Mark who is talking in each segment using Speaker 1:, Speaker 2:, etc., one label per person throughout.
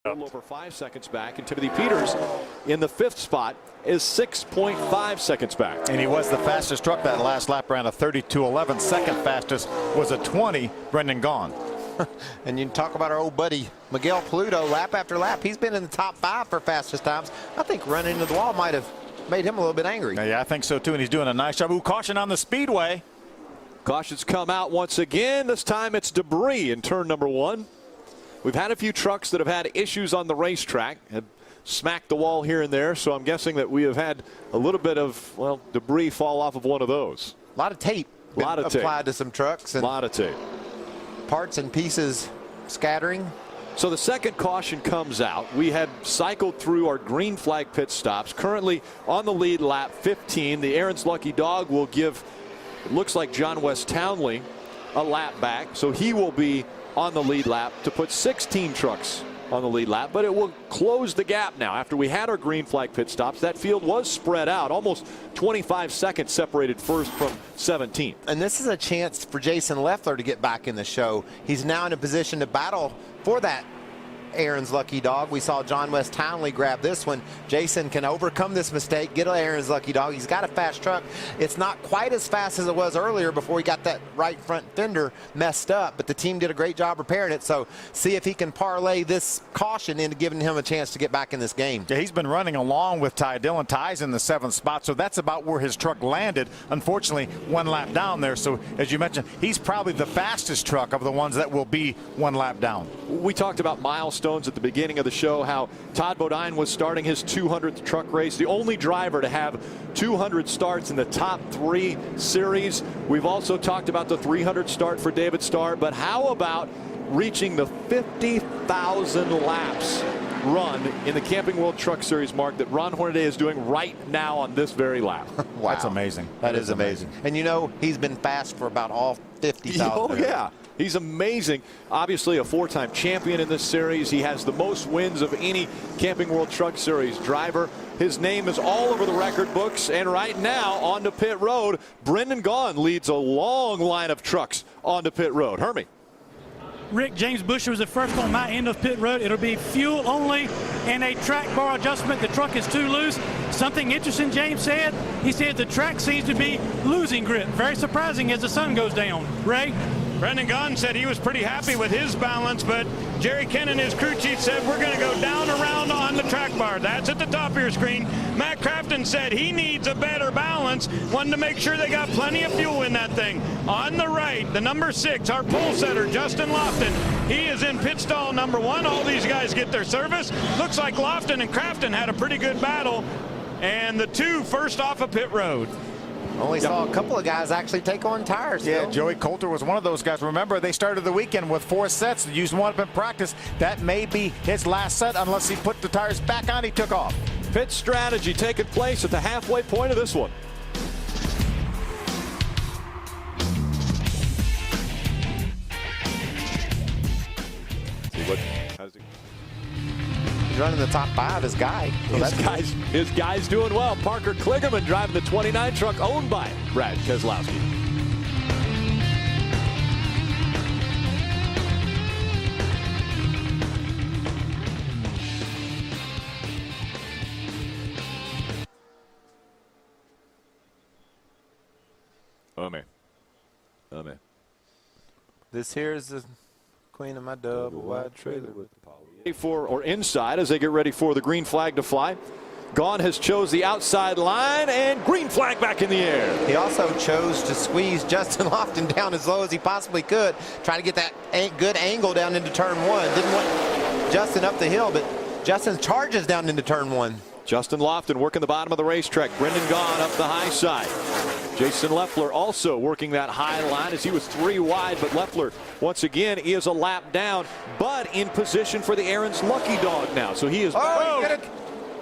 Speaker 1: A little over 5 seconds back, and Timothy Peters in the 5th spot is 6.5 seconds back.
Speaker 2: And he was the fastest truck that last lap, ran a 32.11. Second fastest was a 20, Brendan Gaughan.
Speaker 3: And you talk about our old buddy Miguel Paludo, lap after lap. He's been in the top 5 for fastest times. I think running into the wall might have made him a little bit angry.
Speaker 2: Yeah, I think so too, and he's doing a nice job. Ooh, caution on the speedway.
Speaker 1: Cautions come out once again. This time it's debris in turn number 1. We've had a few trucks that have had issues on the racetrack, have smacked the wall here and there, so I'm guessing that we have had a little bit of, well, debris fall off of one of those.
Speaker 3: A lot of tape applied to some trucks. And
Speaker 1: a lot of tape.
Speaker 3: Parts and pieces scattering.
Speaker 1: So the second caution comes out. We had cycled through our green flag pit stops. Currently on the lead, lap 15. The Aaron's Lucky Dog will give, it looks like, John West Townley a lap back, so he will be on the lead lap to put 16 trucks on the lead lap, but it will close the gap now. After we had our green flag pit stops, that field was spread out, almost 25 seconds separated first from 17th.
Speaker 3: And this is a chance for Jason Leffler to get back in the show. He's now in a position to battle for that Aaron's Lucky Dog. We saw John West Townley grab this one. Jason can overcome this mistake, get Aaron's Lucky Dog. He's got a fast truck. It's not quite as fast as it was earlier before he got that right front fender messed up, but the team did a great job repairing it. So see if he can parlay this caution into giving him a chance to get back in this game.
Speaker 2: Yeah, he's been running along with Ty Dillon. Ty's in the 7th spot, so that's about where his truck landed. Unfortunately, 1 lap down there. So as you mentioned, he's probably the fastest truck of the ones that will be 1 lap down.
Speaker 1: We talked about milestones at the beginning of the show, how Todd Bodine was starting his 200th truck race, the only driver to have 200 starts in the top 3 series. We've also talked about the 300 start for David Starr, but how about reaching the 50,000 laps run in the Camping World Truck Series, Mark, that Ron Hornaday is doing right now on this very lap?
Speaker 3: Wow.
Speaker 2: That's amazing.
Speaker 3: That is amazing. And you know, he's been fast for about all 50,000.
Speaker 1: Oh, yeah. He's amazing. Obviously a 4-time champion in this series. He has the most wins of any Camping World Truck Series driver. His name is all over the record books. And right now, onto pit road, Brendan Gaughan leads a long line of trucks onto pit road. Hermie.
Speaker 4: Rick, James Busher was the first on my end of pit road. It'll be fuel only and a track bar adjustment. The truck is too loose. Something interesting James said. He said the track seems to be losing grip. Very surprising as the sun goes down. Ray?
Speaker 5: Brendan Gaughan said he was pretty happy with his balance, but Jerry Kennan, his crew chief, said we're going to go down around on the track bar. That's at the top of your screen. Matt Crafton said he needs a better balance, wanted to make sure they got plenty of fuel in that thing. On the right, the number 6, our pole setter, Justin Lofton. He is in pit stall number 1. All these guys get their service. Looks like Lofton and Crafton had a pretty good battle, and the 2 first off of pit road.
Speaker 3: Only saw a couple of guys actually take on tires.
Speaker 2: Yeah,
Speaker 3: still.
Speaker 2: Joey Coulter was one of those guys. Remember, they started the weekend with 4 sets. They used 1 up in practice. That may be his last set unless he put the tires back on. He took off.
Speaker 1: Pit strategy taking place at the halfway point of this one. See what has he?
Speaker 3: He's running the top 5, his guy. So
Speaker 1: His guy's doing well. Parker Kligerman driving the 29 truck owned by Brad Keselowski. Oh man.
Speaker 3: This here is the queen of my double wide trailer with the poly.
Speaker 1: For or inside as they get ready for the green flag to fly. Gaughan has chose the outside line, and green flag back in the air.
Speaker 3: He also chose to squeeze Justin Lofton down as low as he possibly could, try to get that good angle down into turn 1. Didn't want Justin up the hill, but Justin charges down into turn 1.
Speaker 1: Justin Lofton working the bottom of the racetrack. Brendan Gaughan up the high side. Jason Leffler also working that high line as he was 3 wide, but Leffler once again is a lap down, but in position for the Aaron's Lucky Dog now. So he is.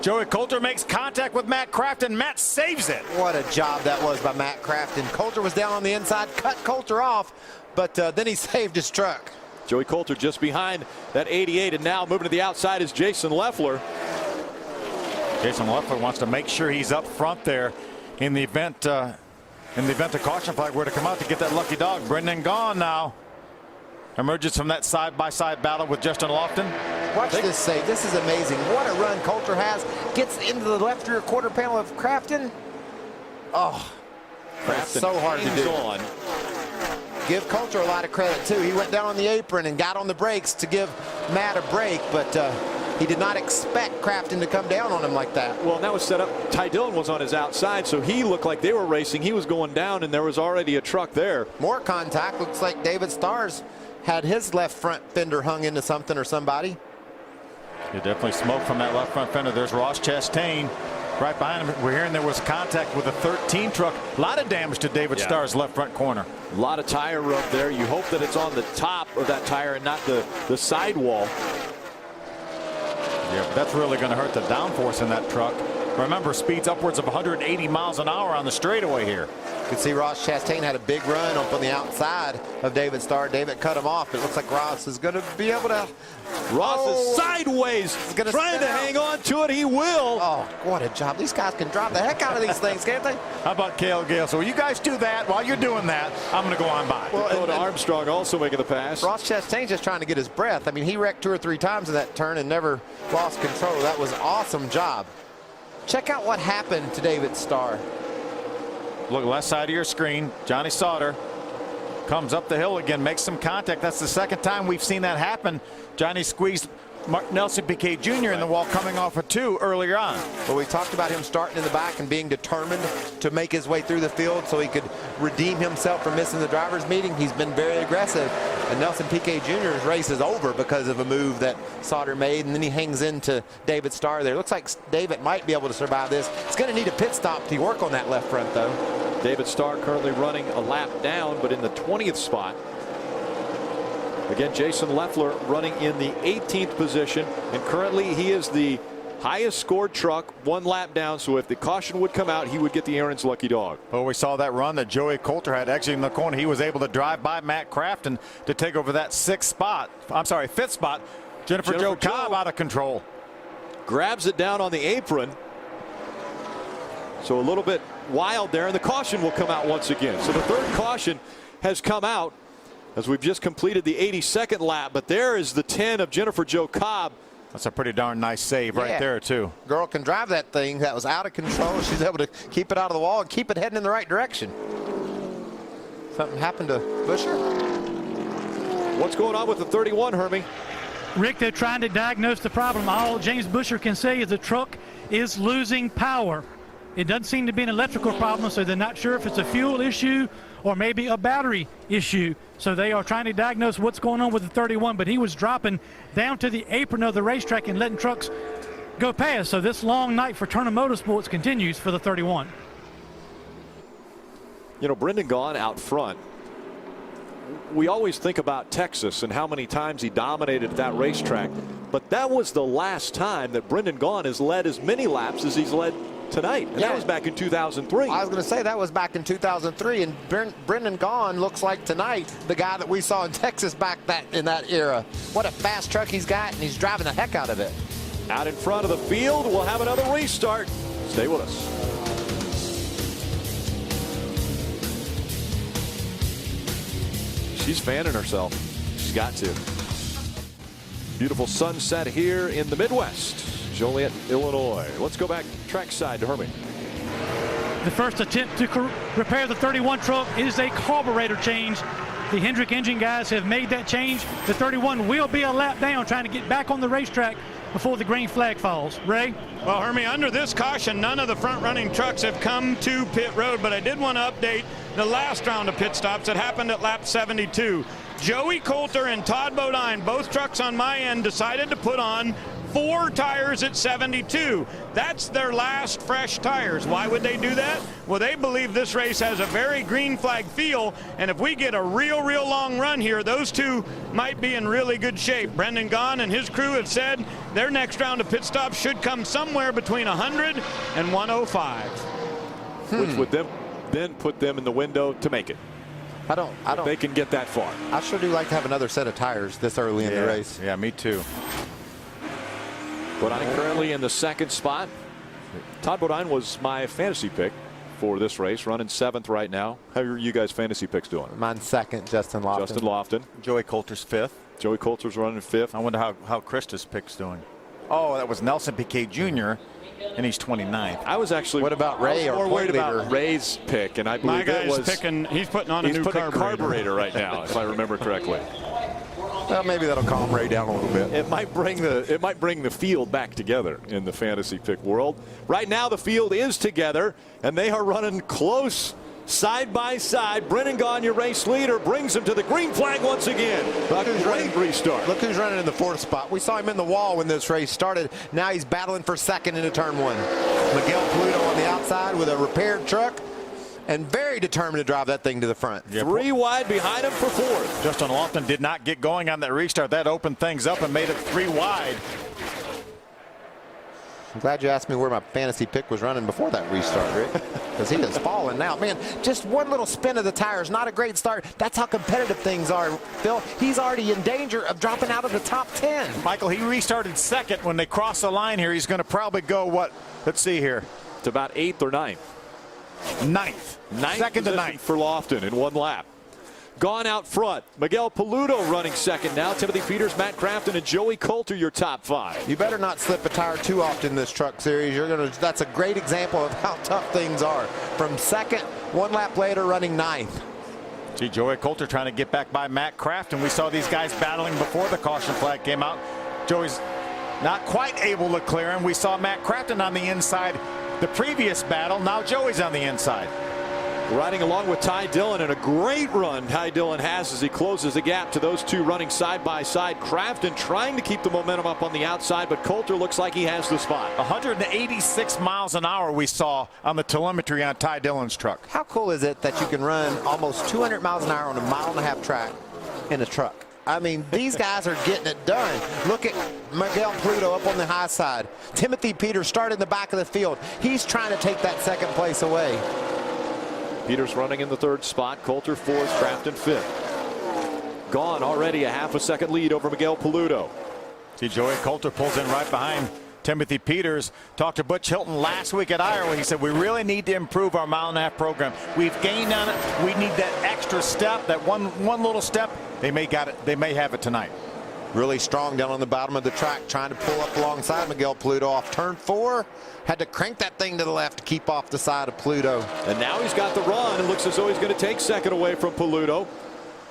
Speaker 2: Joey Coulter makes contact with Matt Crafton. Matt saves it.
Speaker 3: What a job that was by Matt Crafton. Coulter was down on the inside, cut Coulter off, but then he saved his truck.
Speaker 1: Joey Coulter just behind that 88, and now moving to the outside is Jason Leffler.
Speaker 2: Jason Leffler wants to make sure he's up front there in the event the caution flag were to come out to get that lucky dog. Brendan Gaughan now emerges from that side-by-side battle with Justin Lofton.
Speaker 3: Watch this save. This is amazing. What a run Coulter has. Gets into the left rear quarter panel of Crafton. Oh, that's so hard to do.
Speaker 1: On.
Speaker 3: Give Coulter a lot of credit, too. He went down on the apron and got on the brakes to give Matt a break, but he did not expect Crafton to come down on him like that.
Speaker 1: Well, that was set up. Ty Dillon was on his outside, so he looked like they were racing. He was going down, and there was already a truck there.
Speaker 3: More contact. Looks like David Starrs had his left front fender hung into something or somebody.
Speaker 2: You definitely smoke from that left front fender. There's Ross Chastain right behind him. We're hearing there was contact with a 13 truck. A lot of damage to David Starr's left front corner.
Speaker 1: A lot of tire rub there. You hope that it's on the top of that tire and not the sidewall.
Speaker 2: Yeah, but that's really going to hurt the downforce in that truck. Remember, speeds upwards of 180 miles an hour on the straightaway here.
Speaker 3: You can see Ross Chastain had a big run up on the outside of David Starr. David cut him off. It looks like Ross is going to be able to.
Speaker 1: Ross is sideways, trying to hang on to it. He will.
Speaker 3: Oh, what a job. These guys can drive the heck out of these things, can't they?
Speaker 2: How about Cale Gale? So you guys do that. While you're doing that, I'm going to go on by.
Speaker 1: Well, and Armstrong also making the pass.
Speaker 3: Ross Chastain's just trying to get his breath. I mean, he wrecked 2 or 3 times in that turn and never lost control. That was an awesome job. Check out what happened to David Starr.
Speaker 2: Look, left side of your screen. Johnny Sauter comes up the hill again, makes some contact. That's the second time we've seen that happen. Johnny squeezed Nelson Piquet Jr. in the wall coming off a 2 earlier on.
Speaker 3: Well, we talked about him starting in the back and being determined to make his way through the field so he could redeem himself from missing the driver's meeting. He's been very aggressive. And Nelson Piquet Jr.'s race is over because of a move that Sauter made, and then he hangs into David Starr there. Looks like David might be able to survive this. He's going to need a pit stop to work on that left front, though.
Speaker 1: David Starr currently running a lap down, but in the 20th spot. Again, Jason Leffler running in the 18th position, and currently he is the highest scored truck, 1 lap down. So if the caution would come out, he would get the Aaron's lucky dog.
Speaker 2: Well, we saw that run that Joey Coulter had actually in the corner. He was able to drive by Matt Crafton to take over that 5th spot. Jennifer Jo Cobb out of control.
Speaker 1: Grabs it down on the apron. So a little bit wild there, and the caution will come out once again. So the 3rd caution has come out as we've just completed the 82nd lap, but there is the 10 of Jennifer Jo Cobb.
Speaker 2: That's a pretty darn nice save right there, too.
Speaker 3: Girl can drive that thing. That was out of control. She's able to keep it out of the wall and keep it heading in the right direction. Something happened to Busher?
Speaker 1: What's going on with the 31, Hermie?
Speaker 4: Rick, they're trying to diagnose the problem. All James Busher can say is the truck is losing power. It doesn't seem to be an electrical problem, so they're not sure if it's a fuel issue or maybe a battery issue. So they are trying to diagnose what's going on with the 31, but he was dropping down to the apron of the racetrack and letting trucks go past. So this long night for Turner Motorsports continues for the 31.
Speaker 1: You know, Brendan Gaughan out front. We always think about Texas and how many times he dominated that racetrack, but that was the last time that Brendan Gaughan has led as many laps as he's led tonight. And that was back in 2003.
Speaker 3: I was going to say that was back in 2003, and Brendan Gaughan looks like tonight the guy that we saw in Texas back in that era. What a fast truck he's got, and he's driving the heck out of it.
Speaker 1: Out in front of the field, we'll have another restart. Stay with us. She's fanning herself. She's got to. Beautiful sunset here in the Midwest. Joliet, Illinois. Let's go back trackside to Hermie.
Speaker 4: The first attempt to repair the 31 truck is a carburetor change. The Hendrick engine guys have made that change. The 31 will be a lap down, trying to get back on the racetrack before the green flag falls. Ray?
Speaker 5: Well, Hermie, under this caution, none of the front-running trucks have come to pit road, but I did want to update the last round of pit stops that happened at lap 72. Joey Coulter and Todd Bodine, both trucks on my end, decided to put on 4 tires at 72. That's their last fresh tires. Why would they do that? Well, they believe this race has a very green flag feel, and if we get a real long run here, those two might be in really good shape. Brendan Gaughan and his crew have said their next round of pit stops should come somewhere between 100 and 105.
Speaker 1: Which would then put them in the window to make it.
Speaker 3: I don't.
Speaker 1: They can get that far.
Speaker 3: I sure do like to have another set of tires this early in the race.
Speaker 2: Yeah, me too.
Speaker 1: Bodine currently in the 2nd spot. Todd Bodine was my fantasy pick for this race, running 7th right now. How are you guys' fantasy picks doing?
Speaker 3: Mine's 2nd, Justin Lofton.
Speaker 1: Justin Lofton.
Speaker 2: Joey Coulter's 5th.
Speaker 1: Joey Coulter's running 5th.
Speaker 2: I wonder how Krista's pick's doing. Oh, that was Nelson Piquet Jr., and he's 29th.
Speaker 1: I was actually.
Speaker 3: What about Ray?
Speaker 1: I was more worried
Speaker 3: leader?
Speaker 1: about Ray's pick, and I
Speaker 5: My
Speaker 1: believe it
Speaker 5: guy's
Speaker 1: was.
Speaker 5: picking. He's putting on a new
Speaker 1: carburetor right now, if I remember correctly.
Speaker 3: Well, maybe that'll calm Ray down a little bit.
Speaker 1: It might bring the field back together in the fantasy pick world. Right now, the field is together, and they are running close. Side by side, Brennan Gaughan, your race leader, brings him to the green flag once again. Great restart.
Speaker 3: Look who's running in the 4th spot. We saw him in the wall when this race started. Now he's battling for 2nd into turn 1. Miguel Pluto on the outside with a repaired truck and very determined to drive that thing to the front.
Speaker 2: Yeah,
Speaker 1: 3 wide behind him for 4th.
Speaker 2: Justin Lofton did not get going on that restart. That opened things up and made it 3 wide.
Speaker 3: I'm glad you asked me where my fantasy pick was running before that restart, Rick, because he has fallen now. Man, just one little spin of the tires, not a great start. That's how competitive things are, Phil. He's already in danger of dropping out of the top 10.
Speaker 2: Michael, he restarted 2nd. When they cross the line here, he's going to probably go, what? Let's see here.
Speaker 1: It's about 8th or 9th.
Speaker 2: 9th. 2nd to 9th.
Speaker 1: For Lofton in 1 lap. Gaughan out front. Miguel Pluto running 2nd now. Timothy Peters, Matt Crafton, and Joey Coulter your top 5.
Speaker 3: You better not slip a tire too often in this truck series. That's a great example of how tough things are. From 2nd, 1 lap later, running 9th.
Speaker 2: See Joey Coulter trying to get back by Matt Crafton. We saw these guys battling before the caution flag came out. Joey's not quite able to clear him. We saw Matt Crafton on the inside the previous battle. Now Joey's on the inside.
Speaker 1: Riding along with Ty Dillon, and a great run Ty Dillon has as he closes the gap to those 2 running side by side. Crafton trying to keep the momentum up on the outside, but Coulter looks like he has the spot.
Speaker 2: 186 miles an hour we saw on the telemetry on Ty Dillon's truck.
Speaker 3: How cool is it that you can run almost 200 miles an hour on a 1.5-mile track in a truck? I mean, these guys are getting it done. Look at Miguel Pluto up on the high side. Timothy Peters started in the back of the field. He's trying to take that 2nd place away.
Speaker 1: Peters running in the 3rd spot. Coulter 4th, Crafton 5th. Gaughan already a 1/2 second lead over Miguel Pluto.
Speaker 2: See Joey Coulter pulls in right behind Timothy Peters. Talked to Butch Hilton last week at Iowa. He said we really need to improve our 1.5-mile program. We've gained on it. We need that extra step, that one little step. They may have it tonight.
Speaker 3: Really strong down on the bottom of the track, trying to pull up alongside Miguel Pluto off turn 4. Had to crank that thing to the left to keep off the side of Pluto.
Speaker 1: And now he's got the run. It looks as though he's going to take 2nd away from Pluto.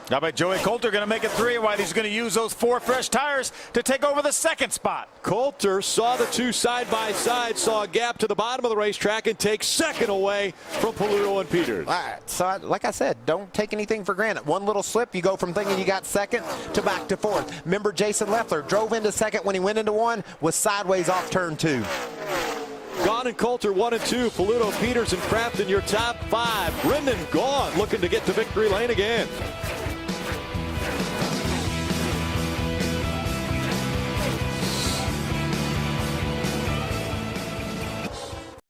Speaker 2: How about Joey Coulter going to make it 3 wide? He's going to use those 4 fresh tires to take over the 2nd spot.
Speaker 1: Coulter saw the 2 side by side, saw a gap to the bottom of the racetrack, and takes 2nd away from Pluto and Peters.
Speaker 3: All right, so like I said, don't take anything for granted. One little slip, you go from thinking you got 2nd to back to 4th. Remember Jason Leffler drove into 2nd when he went into 1, was sideways off turn 2.
Speaker 1: Gaughan and Coulter 1 and 2. Pluto, Peters, and Crafton your top 5. Brendan Gaughan looking to get to victory lane again.